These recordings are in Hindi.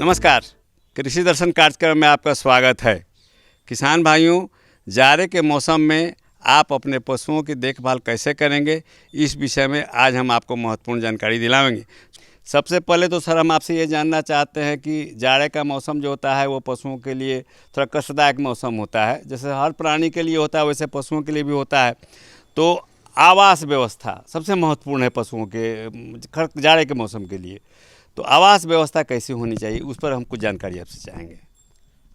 नमस्कार, कृषि दर्शन कार्यक्रम में आपका स्वागत है। किसान भाइयों, जाड़े के मौसम में आप अपने पशुओं की देखभाल कैसे करेंगे, इस विषय में आज हम आपको महत्वपूर्ण जानकारी दिलाएंगे। सबसे पहले तो सर हम आपसे ये जानना चाहते हैं कि जाड़े का मौसम जो होता है वो पशुओं के लिए थोड़ा कष्टदायक मौसम होता है। जैसे हर प्राणी के लिए होता है वैसे पशुओं के लिए भी होता है। तो आवास व्यवस्था सबसे महत्वपूर्ण है पशुओं के जाड़े के मौसम के लिए। तो आवास व्यवस्था कैसी होनी चाहिए, उस पर हम कुछ जानकारी आपसे चाहेंगे।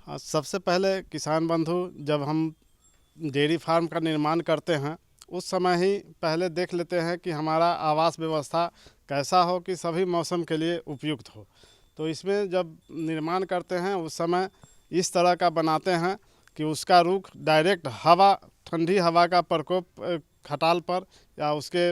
हाँ, सबसे पहले किसान बंधु, जब हम डेयरी फार्म का निर्माण करते हैं उस समय ही पहले देख लेते हैं कि हमारा आवास व्यवस्था कैसा हो कि सभी मौसम के लिए उपयुक्त हो। तो इसमें जब निर्माण करते हैं उस समय इस तरह का बनाते हैं कि उसका रुख डायरेक्ट हवा, ठंडी हवा का प्रकोप खटाल पर या उसके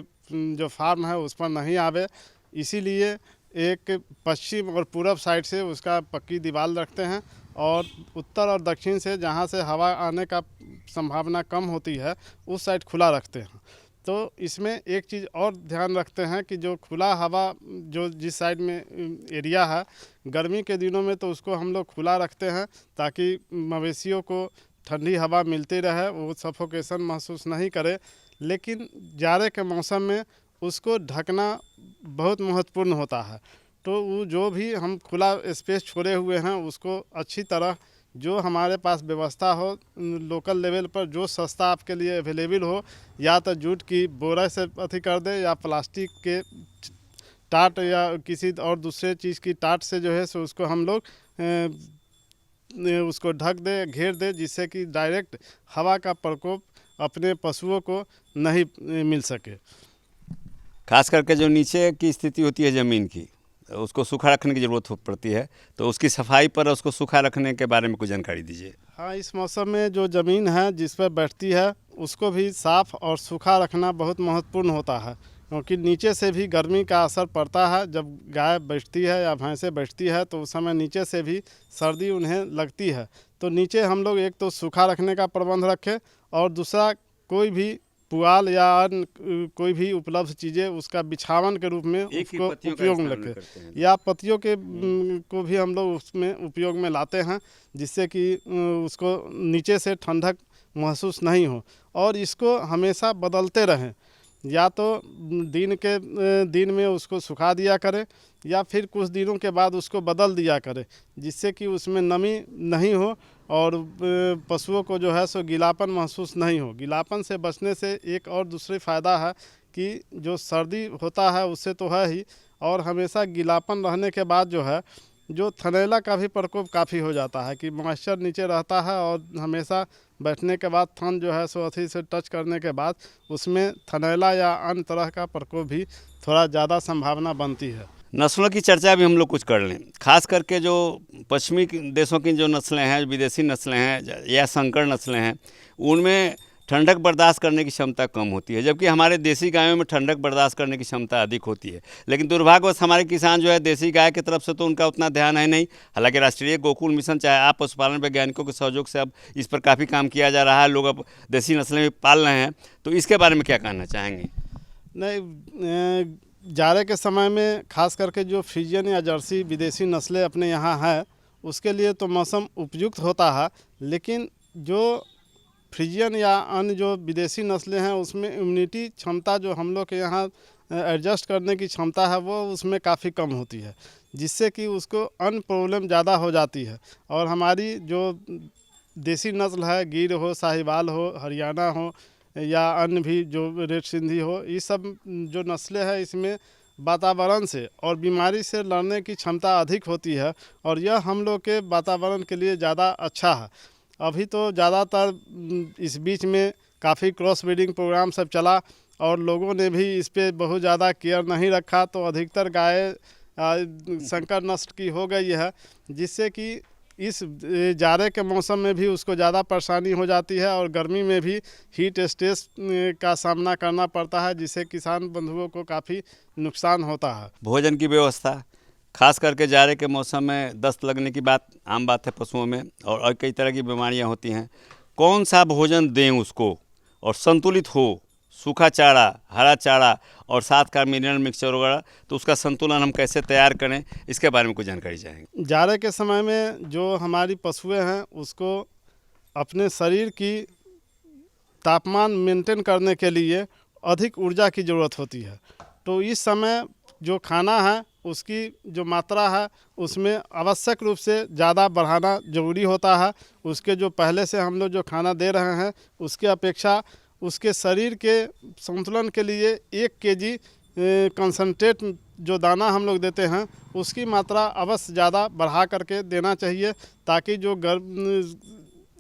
जो फार्म है उस पर नहीं आवे, इसीलिए एक पश्चिम और पूरब साइड से उसका पक्की दीवार रखते हैं और उत्तर और दक्षिण से जहाँ से हवा आने का संभावना कम होती है उस साइड खुला रखते हैं। तो इसमें एक चीज़ और ध्यान रखते हैं कि जो खुला हवा जो जिस साइड में एरिया है, गर्मी के दिनों में तो उसको हम लोग खुला रखते हैं ताकि मवेशियों को ठंडी हवा मिलती रहे, वो सफोकेशन महसूस नहीं करे। लेकिन जाड़े के मौसम में उसको ढकना बहुत महत्वपूर्ण होता है। तो वो जो भी हम खुला स्पेस छोड़े हुए हैं उसको अच्छी तरह जो हमारे पास व्यवस्था हो, लोकल लेवल पर जो सस्ता आपके लिए अवेलेबल हो, या तो जूट की बोरा से अथी कर दे या प्लास्टिक के टाट या किसी और दूसरे चीज़ की टाट से जो है सो उसको हम लोग उसको ढक दे, घेर दे, जिससे कि डायरेक्ट हवा का प्रकोप अपने पशुओं को नहीं मिल सके। खास करके जो नीचे की स्थिति होती है ज़मीन की, उसको सूखा रखने की ज़रूरत पड़ती है, तो उसकी सफाई पर उसको सूखा रखने के बारे में कुछ जानकारी दीजिए। हाँ, इस मौसम में जो ज़मीन है जिस पर बैठती है उसको भी साफ़ और सूखा रखना बहुत महत्वपूर्ण होता है, क्योंकि नीचे से भी गर्मी का असर पड़ता है। जब गाय बैठती है या भैंसें बैठती है तो उस समय नीचे से भी सर्दी उन्हें लगती है। तो नीचे हम लोग एक तो सूखा रखने का प्रबंध रखें और दूसरा कोई भी पुआल या अन्य कोई भी उपलब्ध चीज़ें उसका बिछावन के रूप में उसको उपयोग में रखें, या पत्तियों के को भी हम लोग उसमें उपयोग में लाते हैं, जिससे कि उसको नीचे से ठंडक महसूस नहीं हो। और इसको हमेशा बदलते रहें, या तो दिन में उसको सुखा दिया करें या फिर कुछ दिनों के बाद उसको बदल दिया करें, जिससे कि उसमें नमी नहीं हो और पशुओं को जो है सो गीलापन महसूस नहीं हो। गीलापन से बचने से एक और दूसरी फ़ायदा है कि जो सर्दी होता है उससे तो है ही, और हमेशा गीलापन रहने के बाद जो है जो थनैला का भी प्रकोप काफ़ी हो जाता है कि मॉइस्चर नीचे रहता है और हमेशा बैठने के बाद थन जो है सो अथी से टच करने के बाद उसमें थनैला या अन्य तरह का प्रकोप भी थोड़ा ज़्यादा संभावना बनती है। नस्लों की चर्चा भी हम लोग कुछ कर लें। खास करके जो पश्चिमी देशों की जो नस्लें हैं, विदेशी नस्लें हैं या संकर नस्लें हैं, उनमें ठंडक बर्दाश्त करने की क्षमता कम होती है, जबकि हमारे देसी गायों में ठंडक बर्दाश्त करने की क्षमता अधिक होती है। लेकिन दुर्भाग्यवश हमारे किसान जो है देसी गाय की तरफ से तो उनका उतना ध्यान है नहीं। हालांकि राष्ट्रीय गोकुल मिशन चाहे आप पशुपालन वैज्ञानिकों के सहयोग से अब इस पर काफ़ी काम किया जा रहा है, लोग अब देसी नस्लें भी पाल रहे हैं। तो इसके बारे में क्या कहना चाहेंगे? नहीं, जाड़े के समय में खास करके जो फ्रीजियन या जर्सी विदेशी नस्लें अपने यहाँ है उसके लिए तो मौसम उपयुक्त होता है, लेकिन जो फ्रीजियन या अन्य जो विदेशी नस्लें हैं उसमें इम्यूनिटी क्षमता जो हम लोग के यहाँ एडजस्ट करने की क्षमता है वो उसमें काफ़ी कम होती है, जिससे कि उसको अन्य प्रॉब्लम ज़्यादा हो जाती है। और हमारी जो देसी नस्ल है, गिर हो, साहिवाल हो, हरियाणा हो या अन्य भी जो रेड सिंधी हो, ये सब जो नस्लें हैं इसमें वातावरण से और बीमारी से लड़ने की क्षमता अधिक होती है और यह हम लोग के वातावरण के लिए ज़्यादा अच्छा है। अभी तो ज़्यादातर इस बीच में काफ़ी क्रॉस ब्रीडिंग प्रोग्राम सब चला और लोगों ने भी इस पर बहुत ज़्यादा केयर नहीं रखा, तो अधिकतर गाय संकर नस्ल की हो गई है, जिससे कि इस जाड़े के मौसम में भी उसको ज़्यादा परेशानी हो जाती है और गर्मी में भी हीट स्ट्रेस का सामना करना पड़ता है, जिससे किसान बंधुओं को काफ़ी नुकसान होता है। भोजन की व्यवस्था, खास करके जाड़े के मौसम में दस्त लगने की बात आम बात है पशुओं में, और कई तरह की बीमारियां होती हैं। कौन सा भोजन दें उसको और संतुलित हो, सूखा चारा, हरा चारा और साथ का मिनरल मिक्सचर वगैरह, तो उसका संतुलन हम कैसे तैयार करें, इसके बारे में कुछ जानकारी चाहेंगे। जाड़े के समय में जो हमारी पशुएं हैं उसको अपने शरीर की तापमान मेंटेन करने के लिए अधिक ऊर्जा की ज़रूरत होती है। तो इस समय जो खाना है उसकी जो मात्रा है उसमें आवश्यक रूप से ज़्यादा बढ़ाना ज़रूरी होता है। उसके जो पहले से हम लोग जो खाना दे रहे हैं उसके अपेक्षा उसके शरीर के संतुलन के लिए 1 केजी कंसंट्रेट जो दाना हम लोग देते हैं उसकी मात्रा अवश्य ज़्यादा बढ़ा करके देना चाहिए, ताकि जो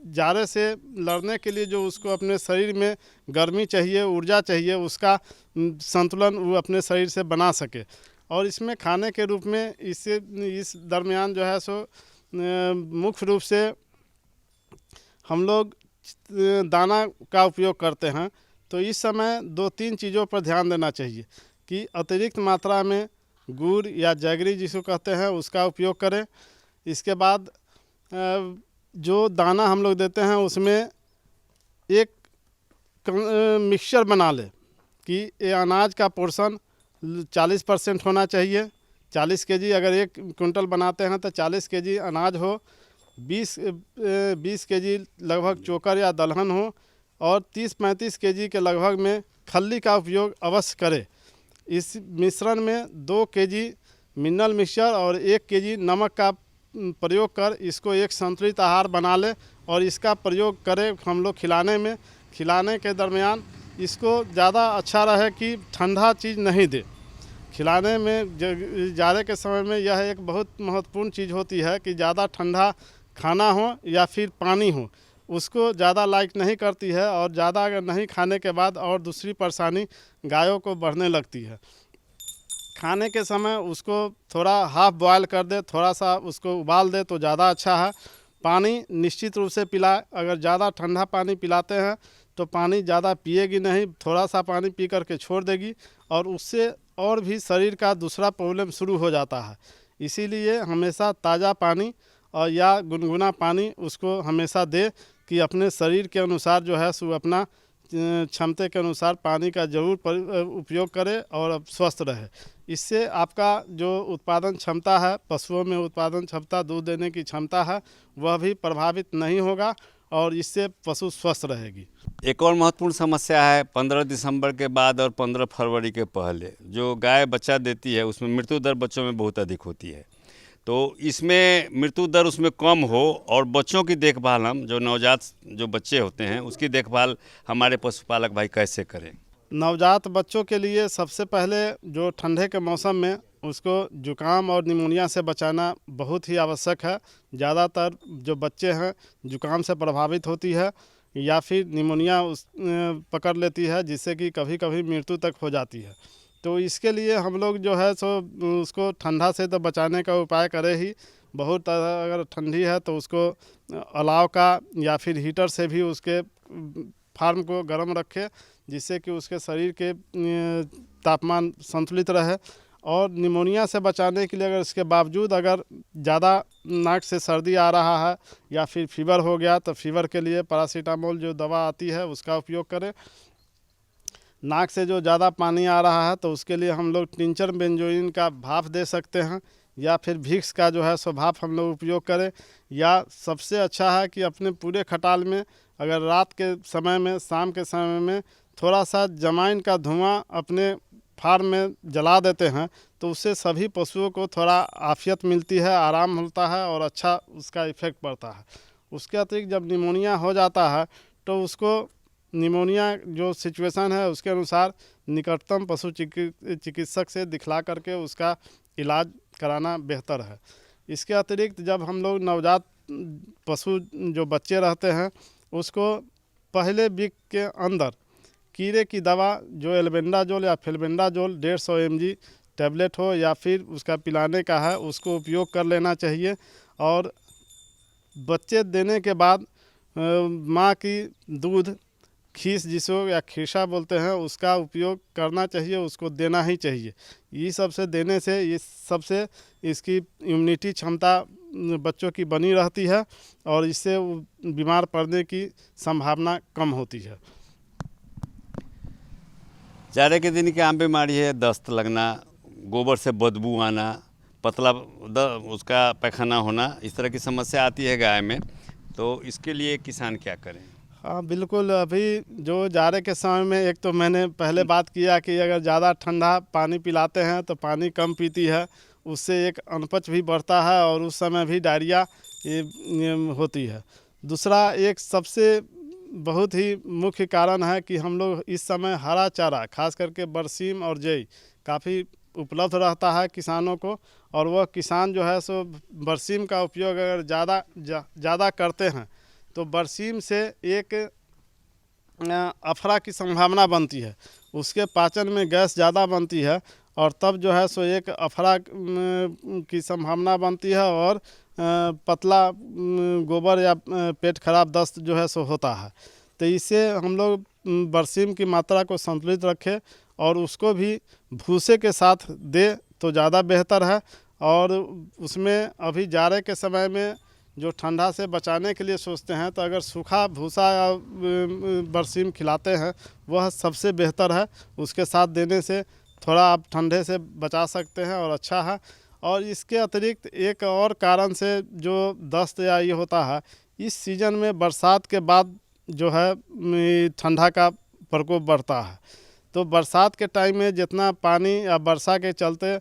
जाड़े से लड़ने के लिए जो उसको अपने शरीर में गर्मी चाहिए, ऊर्जा चाहिए, उसका संतुलन वो अपने शरीर से बना सके। और इसमें खाने के रूप में इस दरमियान जो है सो मुख्य रूप से हम लोग दाना का उपयोग करते हैं। तो इस समय 2-3 चीज़ों पर ध्यान देना चाहिए कि अतिरिक्त मात्रा में गुड़ या जैगरी जिसको कहते हैं उसका उपयोग करें। इसके बाद जो दाना हम लोग देते हैं उसमें एक मिक्सचर बना ले कि ये अनाज का पोर्शन 40% होना चाहिए। 40 केजी अगर 1 कुंटल बनाते हैं तो 40 केजी अनाज हो, 20 केजी लगभग चोकर या दलहन हो और 30-35 केजी के लगभग में खल्ली का उपयोग अवश्य करें। इस मिश्रण में 2 केजी मिनरल मिक्सचर और 1 केजी नमक का प्रयोग कर इसको एक संतुलित आहार बना ले और इसका प्रयोग करें हम लोग खिलाने के दरमियान इसको ज़्यादा अच्छा रहे कि ठंडा चीज़ नहीं दे। खिलाने में जाड़े के समय में यह एक बहुत महत्वपूर्ण चीज़ होती है कि ज़्यादा ठंडा खाना हो या फिर पानी हो, उसको ज़्यादा लाइक नहीं करती है और ज़्यादा अगर नहीं खाने के बाद और दूसरी परेशानी गायों को बढ़ने लगती है। खाने के समय उसको थोड़ा हाफ बॉयल कर दे, थोड़ा सा उसको उबाल दे तो ज़्यादा अच्छा है। पानी निश्चित रूप से पिलाए। अगर ज़्यादा ठंडा पानी पिलाते हैं तो पानी ज़्यादा पिएगी नहीं, थोड़ा सा पानी पी करके छोड़ देगी और उससे और भी शरीर का दूसरा प्रॉब्लम शुरू हो जाता है। इसीलिए हमेशा ताज़ा पानी और या गुनगुना पानी उसको हमेशा दे कि अपने शरीर के अनुसार जो है सो अपना क्षमता के अनुसार पानी का ज़रूर उपयोग करे और अब स्वस्थ रहे। इससे आपका जो उत्पादन क्षमता है, पशुओं में उत्पादन क्षमता, दूध देने की क्षमता है, वह भी प्रभावित नहीं होगा और इससे पशु स्वस्थ रहेगी। एक और महत्वपूर्ण समस्या है 15 दिसंबर के बाद और 15 फरवरी के पहले जो गाय बच्चा देती है उसमें मृत्यु दर बच्चों में बहुत अधिक होती है। तो इसमें मृत्यु दर उसमें कम हो और बच्चों की देखभाल, हम जो नवजात जो बच्चे होते हैं उसकी देखभाल हमारे पशुपालक भाई कैसे करें। नवजात बच्चों के लिए सबसे पहले जो ठंडे के मौसम में उसको जुकाम और निमोनिया से बचाना बहुत ही आवश्यक है। ज़्यादातर जो बच्चे हैं जुकाम से प्रभावित होती है या फिर निमोनिया पकड़ लेती है, जिससे कि कभी कभी मृत्यु तक हो जाती है। तो इसके लिए हम लोग जो है सो उसको ठंडा से तो बचाने का उपाय करें ही। बहुत अगर ठंडी है तो उसको अलाव का या फिर हीटर से भी उसके फार्म को गर्म रखे, जिससे कि उसके शरीर के तापमान संतुलित रहे। और निमोनिया से बचाने के लिए अगर इसके बावजूद अगर ज़्यादा नाक से सर्दी आ रहा है या फिर फीवर हो गया तो फीवर के लिए पैरासीटामोल जो दवा आती है उसका उपयोग करें। नाक से जो ज़्यादा पानी आ रहा है तो उसके लिए हम लोग टिंचर बेंजोइन का भाप दे सकते हैं या फिर विक्स का जो है सो भाप हम लोग उपयोग करें। या सबसे अच्छा है कि अपने पूरे खटाल में अगर रात के समय में, शाम के समय में थोड़ा सा जमाइन का धुआं अपने फार्म में जला देते हैं तो उससे सभी पशुओं को थोड़ा आफियत मिलती है, आराम मिलता है और अच्छा उसका इफ़ेक्ट पड़ता है। उसके अतिरिक्त जब निमोनिया हो जाता है तो उसको निमोनिया जो सिचुएशन है उसके अनुसार निकटतम पशु चिकित्सक से दिखला करके उसका इलाज कराना बेहतर है। इसके अतिरिक्त जब हम लोग नवजात पशु जो बच्चे रहते हैं उसको पहले वीक के अंदर कीड़े की दवा जो एल्बेंडाजोल या फेल्बेंडाजोल 150 mg टैबलेट हो या फिर उसका पिलाने का है उसको उपयोग कर लेना चाहिए। और बच्चे देने के बाद माँ की दूध खीस जिसको या खीसा बोलते हैं उसका उपयोग करना चाहिए, उसको देना ही चाहिए। ये सबसे देने से इसकी इम्यूनिटी क्षमता बच्चों की बनी रहती है और इससे बीमार पड़ने की संभावना कम होती है। जाड़े के दिन की आम बीमारी है दस्त लगना, गोबर से बदबू आना, पतला उसका पैखाना होना, इस तरह की समस्या आती है गाय में। तो इसके लिए किसान क्या करें? हाँ बिल्कुल, अभी जो जाड़े के समय में एक तो मैंने पहले बात किया कि अगर ज़्यादा ठंडा पानी पिलाते हैं तो पानी कम पीती है, उससे एक अनपच भी बढ़ता है और उस समय भी डायरिया ये होती है। दूसरा एक सबसे बहुत ही मुख्य कारण है कि हम लोग इस समय हरा चारा खास करके बरसीम और जई काफ़ी उपलब्ध रहता है किसानों को, और वह किसान जो है सो बरसीम का उपयोग अगर ज़्यादा करते हैं तो बरसीम से एक अफरा की संभावना बनती है, उसके पाचन में गैस ज़्यादा बनती है और तब जो है सो एक अफरा की संभावना बनती है और पतला गोबर या पेट खराब दस्त जो है सो होता है। तो इससे हम लोग बरसीम की मात्रा को संतुलित रखें और उसको भी भूसे के साथ दे तो ज़्यादा बेहतर है। और उसमें अभी जाड़े के समय में जो ठंडा से बचाने के लिए सोचते हैं तो अगर सूखा भूसा या बरसीम खिलाते हैं वह सबसे बेहतर है, उसके साथ देने से थोड़ा आप ठंडे से बचा सकते हैं और अच्छा है। और इसके अतिरिक्त एक और कारण से जो दस्त या ये होता है, इस सीज़न में बरसात के बाद जो है ठंडा का प्रकोप बढ़ता है। तो बरसात के टाइम में जितना पानी या वर्षा के चलते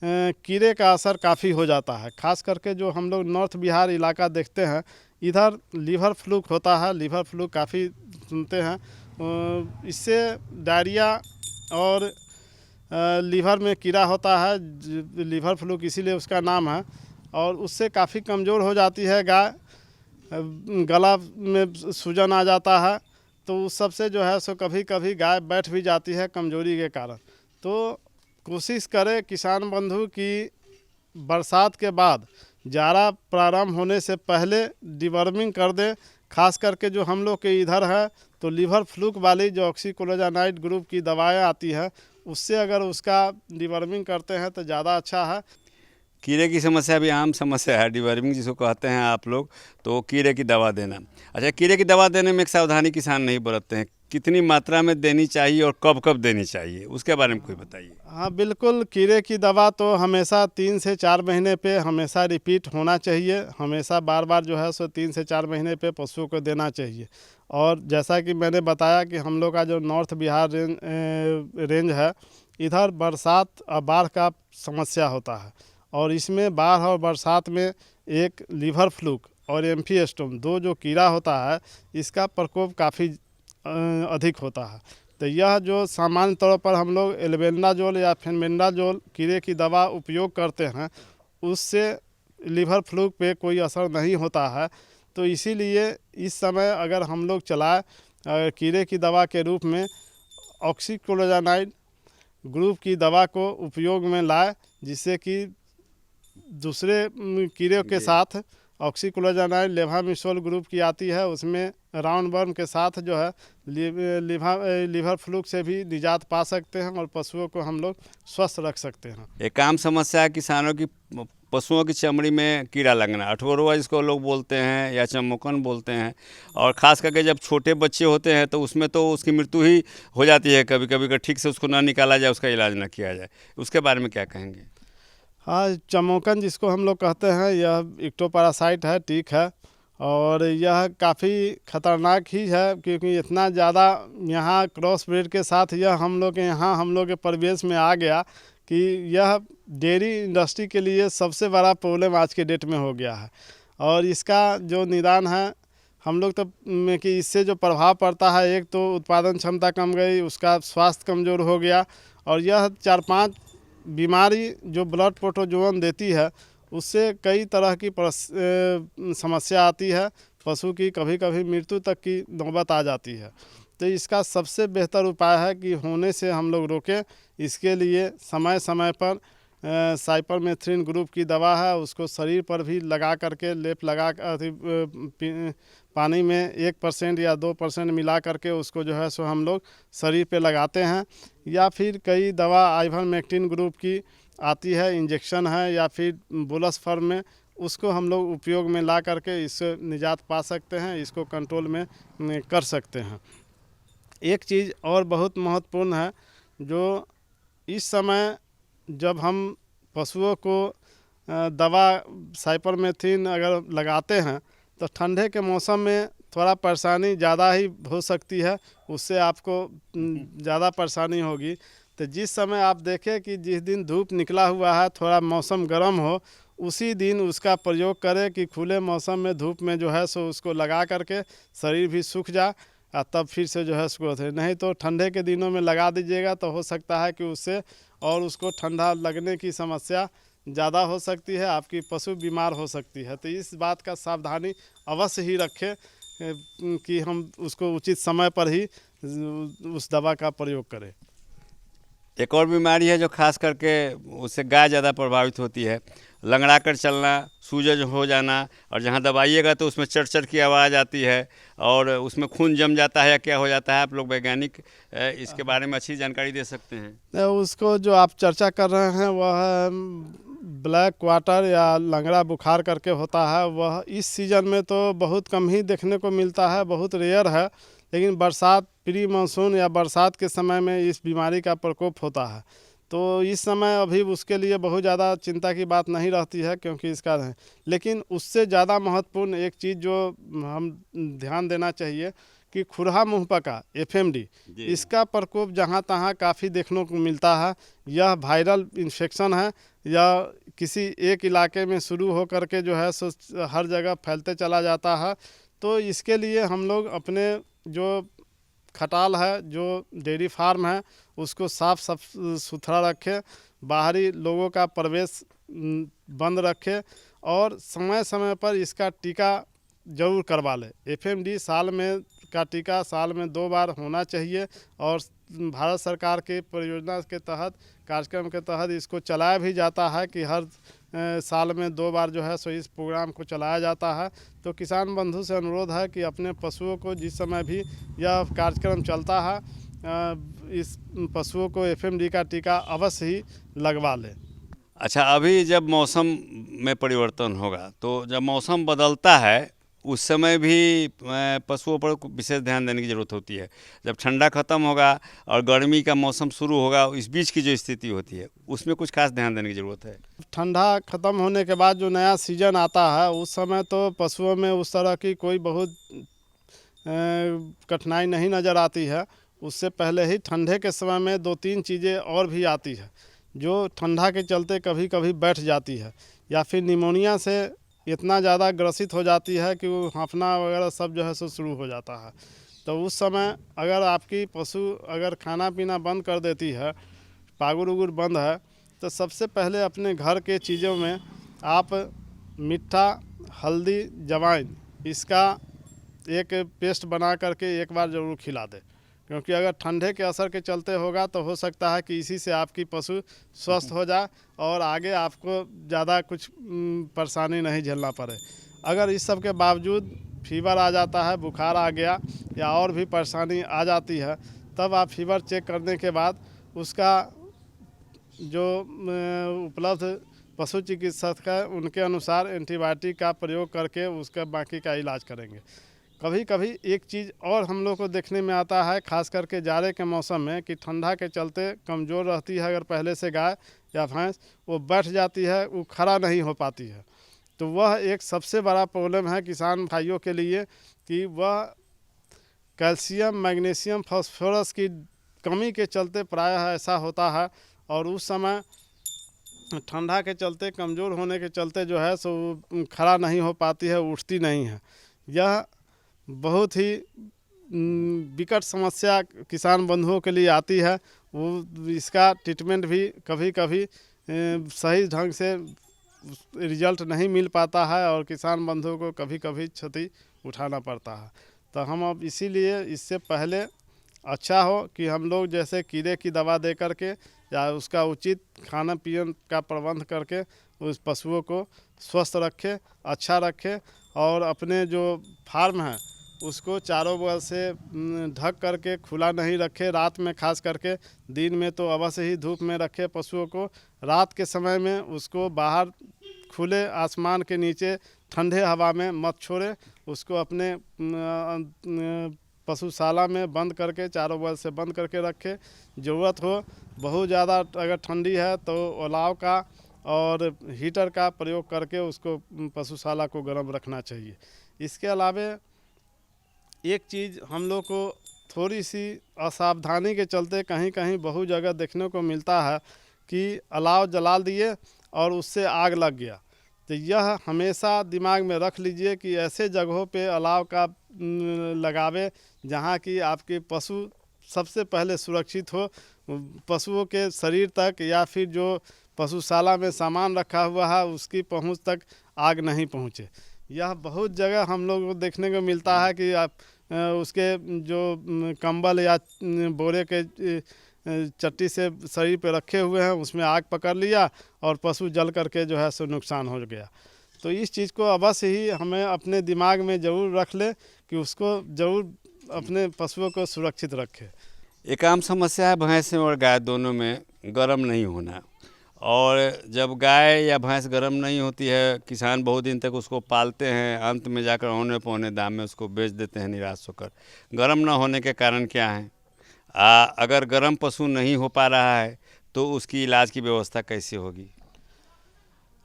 कीड़े का असर काफ़ी हो जाता है। खास करके जो हम लोग नॉर्थ बिहार इलाका देखते हैं, इधर लीवर फ्लू होता है, लीवर फ्लू काफ़ी सुनते हैं। इससे डायरिया और लीवर में कीड़ा होता है, लीवर फ्लू इसीलिए उसका नाम है, और उससे काफ़ी कमज़ोर हो जाती है गाय, गला में सूजन आ जाता है। तो उस सब से जो है सो कभी कभी गाय बैठ भी जाती है कमज़ोरी के कारण। तो कोशिश करें किसान बंधु कि बरसात के बाद जाड़ा प्रारंभ होने से पहले डिवर्मिंग कर दें। खास करके जो हम लोग के इधर है तो लीवर फ्लूक वाली जो ऑक्सीक्लोरोनाइड ग्रुप की दवाएं आती है, उससे अगर उसका डिवर्मिंग करते हैं तो ज़्यादा अच्छा है। कीड़े की समस्या भी आम समस्या है, डिवर्मिंग जिसको कहते हैं आप लोग, तो कीड़े की दवा देना। अच्छा, कीड़े की दवा देने में एक सावधानी किसान नहीं बरतते हैं, कितनी मात्रा में देनी चाहिए और कब कब देनी चाहिए, उसके बारे में कोई बताइए। हाँ बिल्कुल, कीड़े की दवा तो हमेशा 3 से 4 महीने पे हमेशा रिपीट होना चाहिए, हमेशा बार बार जो है सो 3 से 4 महीने पे पशुओं को देना चाहिए। और जैसा कि मैंने बताया कि हम लोग का जो नॉर्थ बिहार रेंज है, इधर बरसात और बाढ़ का समस्या होता है, और इसमें बाढ़ और बरसात में एक लीवर फ्लूक और एम्फी स्टोम दो जो कीड़ा होता है, इसका प्रकोप काफ़ी अधिक होता है। तो यह जो सामान्य तौर पर हम लोग एल्बेंडाजोल या फेनबेंडाजोल कीड़े की दवा उपयोग करते हैं, उससे लीवर फ्लूक पे कोई असर नहीं होता है। तो इसीलिए इस समय अगर हम लोग चलाए कीड़े की दवा के रूप में ऑक्सीक्लोरोनाइड ग्रुप की दवा को उपयोग में लाए, जिससे कि दूसरे कीड़े के साथ ऑक्सीक्लोरोनाइड लेवामिसोल ग्रुप की आती है, उसमें राउंड वर्म के साथ जो है लीवर फ्लूक से भी निजात पा सकते हैं और पशुओं को हम लोग स्वस्थ रख सकते हैं। एक आम समस्या है किसानों की, पशुओं की चमड़ी में कीड़ा लगना, अठवरुआ जिसको लोग बोलते हैं या चमोकन बोलते हैं, और ख़ास करके जब छोटे बच्चे होते हैं तो उसमें तो उसकी मृत्यु ही हो जाती है कभी कभी, अगर ठीक से उसको ना निकाला जाए, उसका इलाज ना किया जाए, उसके बारे में क्या कहेंगे? हाँ, चमोकन जिसको हम लोग कहते हैं, यह इक्टोपैरासाइट है, टीक है, और यह काफ़ी ख़तरनाक ही है, क्योंकि इतना ज़्यादा यहाँ क्रॉस ब्रीड के साथ यह हम लोग के परिवेश में आ गया कि यह डेयरी इंडस्ट्री के लिए सबसे बड़ा प्रॉब्लम आज के डेट में हो गया है। और इसका जो निदान है हम लोग तो कि इससे जो प्रभाव पड़ता है, एक तो उत्पादन क्षमता कम गई, उसका स्वास्थ्य कमज़ोर हो गया, और यह 4-5 बीमारी जो ब्लड प्रोटोजोन देती है, उससे कई तरह की समस्या आती है, पशु की कभी कभी मृत्यु तक की नौबत आ जाती है। तो इसका सबसे बेहतर उपाय है कि होने से हम लोग रोकें। इसके लिए समय समय पर साइपरमेथ्रिन ग्रुप की दवा है, उसको शरीर पर भी लगा करके लेप लगा पानी में 1% या 2% मिला करके उसको जो है सो हम लोग शरीर पे लगाते हैं। या फिर कई दवा आइवरमेक्टिन ग्रुप की आती है, इंजेक्शन है, या फिर बोलस फॉर्म में, उसको हम लोग उपयोग में ला करके इससे निजात पा सकते हैं, इसको कंट्रोल में कर सकते हैं। एक चीज़ और बहुत महत्वपूर्ण है जो इस समय जब हम पशुओं को दवा साइपरमेथ्रिन अगर लगाते हैं तो ठंडे के मौसम में थोड़ा परेशानी ज़्यादा ही हो सकती है, उससे आपको ज़्यादा परेशानी होगी। तो जिस समय आप देखें कि जिस दिन धूप निकला हुआ है, थोड़ा मौसम गर्म हो, उसी दिन उसका प्रयोग करें कि खुले मौसम में धूप में जो है सो उसको लगा करके शरीर भी सूख जाए और तब फिर से जो है उसको नहीं तो ठंडे के दिनों में लगा दीजिएगा तो हो सकता है कि उससे और उसको ठंडा लगने की समस्या ज़्यादा हो सकती है, आपकी पशु बीमार हो सकती है। तो इस बात का सावधानी अवश्य ही रखें कि हम उसको उचित समय पर ही उस दवा का प्रयोग करें। एक और बीमारी है जो खास करके उससे गाय ज़्यादा प्रभावित होती है, लंगड़ा कर चलना, सूजन हो जाना, और जहाँ दबाइएगा तो उसमें चट की आवाज़ आती है और उसमें खून जम जाता है या क्या हो जाता है। आप लोग वैज्ञानिक इसके बारे में अच्छी जानकारी दे सकते हैं। उसको जो आप चर्चा कर रहे हैं वह ब्लैक क्वार्टर या लंगड़ा बुखार करके होता है। वह इस सीज़न में तो बहुत कम ही देखने को मिलता है, बहुत रेयर है, लेकिन बरसात प्री मानसून या बरसात के समय में इस बीमारी का प्रकोप होता है। तो इस समय अभी उसके लिए बहुत ज़्यादा चिंता की बात नहीं रहती है क्योंकि इसका है, लेकिन उससे ज़्यादा महत्वपूर्ण एक चीज़ जो हम ध्यान देना चाहिए कि खुरहा मुंहपका FMD, इसका प्रकोप जहाँ तहाँ काफ़ी देखने को मिलता है। यह वायरल इन्फेक्शन है या किसी एक इलाके में शुरू हो करके जो है सो हर जगह फैलते चला जाता है। तो इसके लिए हम लोग अपने जो खटाल है, जो डेयरी फार्म है, उसको साफ सुथरा रखें, बाहरी लोगों का प्रवेश बंद रखें और समय समय पर इसका टीका ज़रूर करवा लें। FMD साल में का टीका साल में 2 बार होना चाहिए और भारत सरकार के परियोजना के तहत, कार्यक्रम के तहत इसको चलाया भी जाता है कि हर साल में 2 बार जो है सो इस प्रोग्राम को चलाया जाता है। तो किसान बंधु से अनुरोध है कि अपने पशुओं को जिस समय भी यह कार्यक्रम चलता है, इस पशुओं को FMD का टीका अवश्य ही लगवा लें। अच्छा, अभी जब मौसम में परिवर्तन होगा तो जब मौसम बदलता है उस समय भी पशुओं पर विशेष ध्यान देने की ज़रूरत होती है। जब ठंडा ख़त्म होगा और गर्मी का मौसम शुरू होगा, इस बीच की जो स्थिति होती है उसमें कुछ खास ध्यान देने की ज़रूरत है। ठंडा ख़त्म होने के बाद जो नया सीजन आता है उस समय तो पशुओं में उस तरह की कोई बहुत कठिनाई नहीं नज़र आती है। उससे पहले ही ठंडे के समय में 2-3 चीज़ें और भी आती है जो ठंडा के चलते कभी कभी बैठ जाती है या फिर निमोनिया से इतना ज़्यादा ग्रसित हो जाती है कि वो हाँफना वगैरह सब जो है सो शुरू हो जाता है। तो उस समय अगर आपकी पशु अगर खाना पीना बंद कर देती है, पागुर उगुर बंद है, तो सबसे पहले अपने घर के चीज़ों में आप मिट्ठा, हल्दी, जवाइन इसका एक पेस्ट बना करके एक बार ज़रूर खिला दें, क्योंकि अगर ठंडे के असर के चलते होगा तो हो सकता है कि इसी से आपकी पशु स्वस्थ हो जाए और आगे आपको ज़्यादा कुछ परेशानी नहीं झेलना पड़े। अगर इस सब के बावजूद फीवर आ जाता है, बुखार आ गया या और भी परेशानी आ जाती है, तब आप फीवर चेक करने के बाद उसका जो उपलब्ध पशु चिकित्सक है उनके अनुसार एंटीबायोटिक का प्रयोग करके उसका बाकी का इलाज करेंगे। कभी कभी एक चीज़ और हम लोग को देखने में आता है, खास करके जाड़े के मौसम में, कि ठंडा के चलते कमज़ोर रहती है अगर पहले से गाय या भैंस, वो बैठ जाती है, वो खड़ा नहीं हो पाती है। तो वह एक सबसे बड़ा प्रॉब्लम है किसान भाइयों के लिए कि वह कैल्शियम, मैग्नीशियम, फास्फोरस की कमी के चलते प्रायः ऐसा होता है और उस समय ठंडा के चलते, कमज़ोर होने के चलते जो है सो खड़ा नहीं हो पाती है, उठती नहीं है। यह बहुत ही विकट समस्या किसान बंधुओं के लिए आती है। वो इसका ट्रीटमेंट भी कभी कभी सही ढंग से रिजल्ट नहीं मिल पाता है और किसान बंधुओं को कभी कभी क्षति उठाना पड़ता है। तो हम अब इसीलिए इससे पहले अच्छा हो कि हम लोग जैसे कीड़े की दवा दे करके या उसका उचित खाना पीना का प्रबंध करके उस पशुओं को स्वस्थ रखें, अच्छा रखें और अपने जो फार्म है उसको चारों बगल से ढक करके खुला नहीं रखें। रात में खास करके, दिन में तो अवश्य ही धूप में रखें पशुओं को। रात के समय में उसको बाहर खुले आसमान के नीचे ठंडे हवा में मत छोड़ें। उसको अपने पशुशाला में बंद करके चारों बगल से बंद करके रखे। ज़रूरत हो बहुत ज़्यादा अगर ठंडी है तो अलाव का और हीटर का प्रयोग करके उसको पशुशाला को गर्म रखना चाहिए। इसके अलावे एक चीज़ हम लोग को थोड़ी सी असावधानी के चलते कहीं कहीं बहुत जगह देखने को मिलता है कि अलाव जला दिए और उससे आग लग गया। तो यह हमेशा दिमाग में रख लीजिए कि ऐसे जगहों पे अलाव का लगावे जहाँ की आपके पशु सबसे पहले सुरक्षित हो, पशुओं के शरीर तक या फिर जो पशुशाला में सामान रखा हुआ है उसकी पहुंच तक आग नहीं पहुंचे। यह बहुत जगह हम लोग को देखने को मिलता है कि आप उसके जो कंबल या बोरे के चट्टी से शरीर पे रखे हुए हैं उसमें आग पकड़ लिया और पशु जल करके जो है सो नुकसान हो गया। तो इस चीज़ को अवश्य ही हमें अपने दिमाग में ज़रूर रख ले कि उसको ज़रूर अपने पशुओं को सुरक्षित रखें। एक आम समस्या है भैंस और गाय दोनों में गर्म नहीं होना, और जब गाय या भैंस गर्म नहीं होती है किसान बहुत दिन तक उसको पालते हैं, अंत में जाकर औने पौने दाम में उसको बेच देते हैं निराश होकर। गर्म ना होने के कारण क्या है? अगर गर्म पशु नहीं हो पा रहा है तो उसकी इलाज की व्यवस्था कैसे होगी?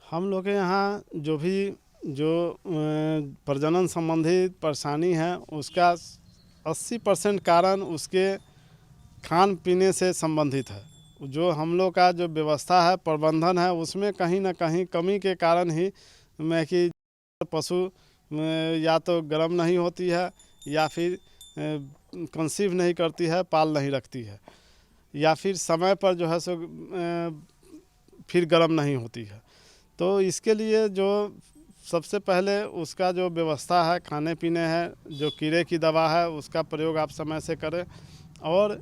हम लोग के यहाँ जो प्रजनन संबंधी परेशानी है उसका 80% कारण उसके खान पीने से संबंधित है। जो हम लोग का जो व्यवस्था है प्रबंधन है उसमें कहीं ना कहीं कमी के कारण ही मैं कि पशु या तो गर्म नहीं होती है या फिर कंसीव नहीं करती है, पाल नहीं रखती है, या फिर समय पर जो है सो फिर गर्म नहीं होती है। तो इसके लिए जो सबसे पहले उसका जो व्यवस्था है खाने पीने है, जो कीड़े की दवा है उसका प्रयोग आप समय से करें और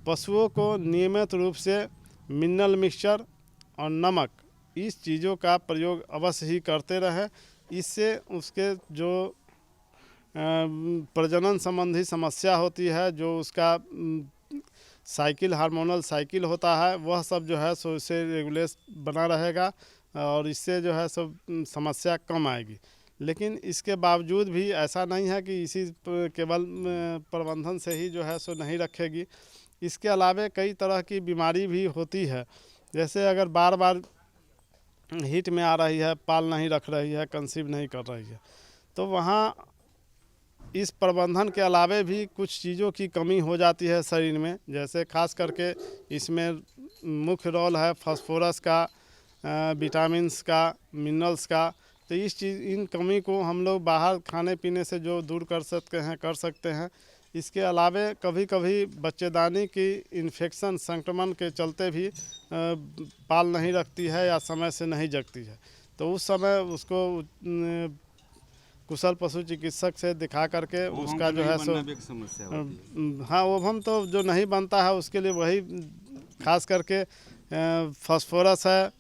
पशुओं को नियमित रूप से मिनरल मिक्सचर और नमक इस चीज़ों का प्रयोग अवश्य ही करते रहें। इससे उसके जो प्रजनन संबंधी समस्या होती है, जो उसका साइकिल हार्मोनल साइकिल होता है, वह सब जो है सो इससे रेगुलेट बना रहेगा और इससे जो है सब समस्या कम आएगी। लेकिन इसके बावजूद भी ऐसा नहीं है कि इसी केवल प्रबंधन से ही जो है सो नहीं रखेगी। इसके अलावे कई तरह की बीमारी भी होती है, जैसे अगर बार बार हीट में आ रही है, पाल नहीं रख रही है, कंसीव नहीं कर रही है, तो वहाँ इस प्रबंधन के अलावे भी कुछ चीज़ों की कमी हो जाती है शरीर में। जैसे खास करके इसमें मुख्य रोल है फास्फोरस का, विटामिन्स का, मिनरल्स का। तो इन कमी को हम लोग बाहर खाने पीने से जो दूर कर सकते हैं। इसके अलावे कभी कभी बच्चेदानी की इन्फेक्शन संक्रमण के चलते भी पाल नहीं रखती है या समय से नहीं जगती है, तो उस समय उसको कुशल पशु चिकित्सक से दिखा करके उसका जो है सो हाँ ओवम तो जो नहीं बनता है उसके लिए वही खास करके फास्फोरस है,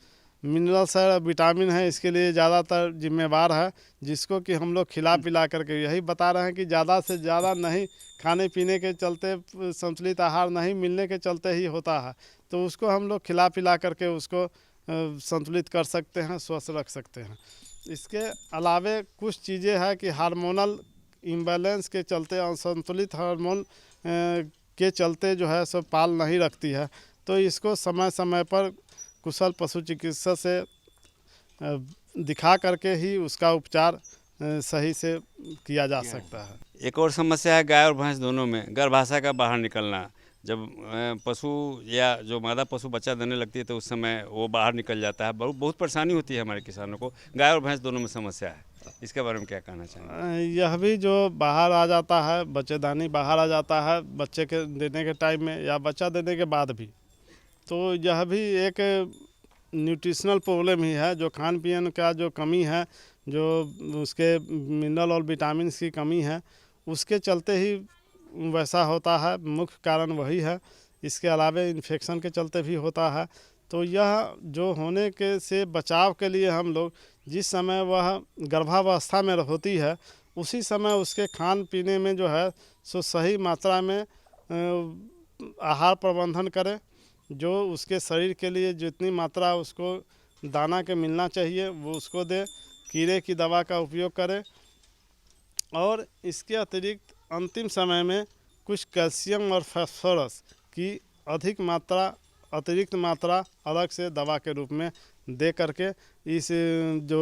मिनरल्स है, विटामिन है, इसके लिए ज़्यादातर जिम्मेवार है, जिसको कि हम लोग खिला पिला करके यही बता रहे हैं कि ज़्यादा से ज़्यादा नहीं खाने पीने के चलते संतुलित आहार नहीं मिलने के चलते ही होता है, तो उसको हम लोग खिला पिला करके उसको संतुलित कर सकते हैं, स्वस्थ रख सकते हैं। इसके अलावे कुछ चीज़ें हैं कि हार्मोनल इम्बैलेंस के चलते, असंतुलित हार्मोन के चलते जो है सो पाल नहीं रखती है, तो इसको समय समय पर कुशल पशु चिकित्सक से दिखा करके ही उसका उपचार सही से किया जा सकता है। एक और समस्या है गाय और भैंस दोनों में गर्भाशय का बाहर निकलना। जब पशु या जो मादा पशु बच्चा देने लगती है तो उस समय वो बाहर निकल जाता है। बहुत परेशानी होती है हमारे किसानों को। गाय और भैंस दोनों में समस्या है, इसके बारे में क्या कहना चाहेंगे? यह भी जो बाहर आ जाता है, बच्चेदानी बाहर आ जाता है बच्चे के देने के टाइम में या बच्चा देने के बाद भी, तो यह भी एक न्यूट्रिशनल प्रॉब्लम ही है। जो खान पीन का जो कमी है, जो उसके मिनरल और विटामिन की कमी है, उसके चलते ही वैसा होता है, मुख्य कारण वही है। इसके अलावा इन्फेक्शन के चलते भी होता है। तो यह जो होने के से बचाव के लिए हम लोग जिस समय वह गर्भावस्था में होती है उसी समय उसके खान पीने में जो है सो सही मात्रा में आहार प्रबंधन करें, जो उसके शरीर के लिए जितनी मात्रा उसको दाना के मिलना चाहिए वो उसको दे, कीड़े की दवा का उपयोग करें और इसके अतिरिक्त अंतिम समय में कुछ कैल्शियम और फास्फोरस की अतिरिक्त मात्रा अलग से दवा के रूप में दे करके इस जो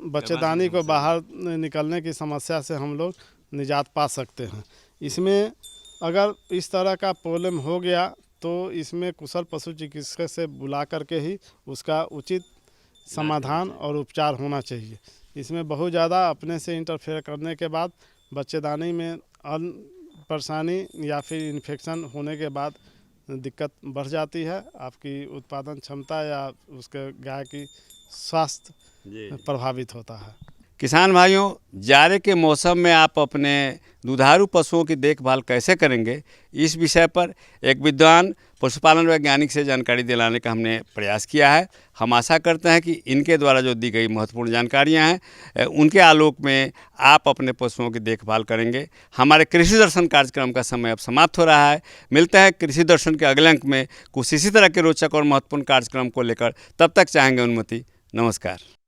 बच्चेदानी को बाहर निकलने की समस्या से हम लोग निजात पा सकते हैं। इसमें अगर इस तरह का प्रॉब्लम हो गया तो इसमें कुशल पशु चिकित्सक से बुला करके ही उसका उचित समाधान और उपचार होना चाहिए। इसमें बहुत ज़्यादा अपने से इंटरफेयर करने के बाद बच्चेदानी में परेशानी या फिर इन्फेक्शन होने के बाद दिक्कत बढ़ जाती है। आपकी उत्पादन क्षमता या उसके गाय की स्वास्थ्य प्रभावित होता है। किसान भाइयों, जाड़े के मौसम में आप अपने दुधारू पशुओं की देखभाल कैसे करेंगे, इस विषय पर एक विद्वान पशुपालन वैज्ञानिक से जानकारी दिलाने का हमने प्रयास किया है। हम आशा करते हैं कि इनके द्वारा जो दी गई महत्वपूर्ण जानकारियां हैं उनके आलोक में आप अपने पशुओं की देखभाल करेंगे। हमारे कृषि दर्शन कार्यक्रम का समय अब समाप्त हो रहा है। मिलते हैं कृषि दर्शन के अगले अंक में कुछ इसी तरह के रोचक और महत्वपूर्ण कार्यक्रम को लेकर। तब तक चाहेंगे अनुमति। नमस्कार।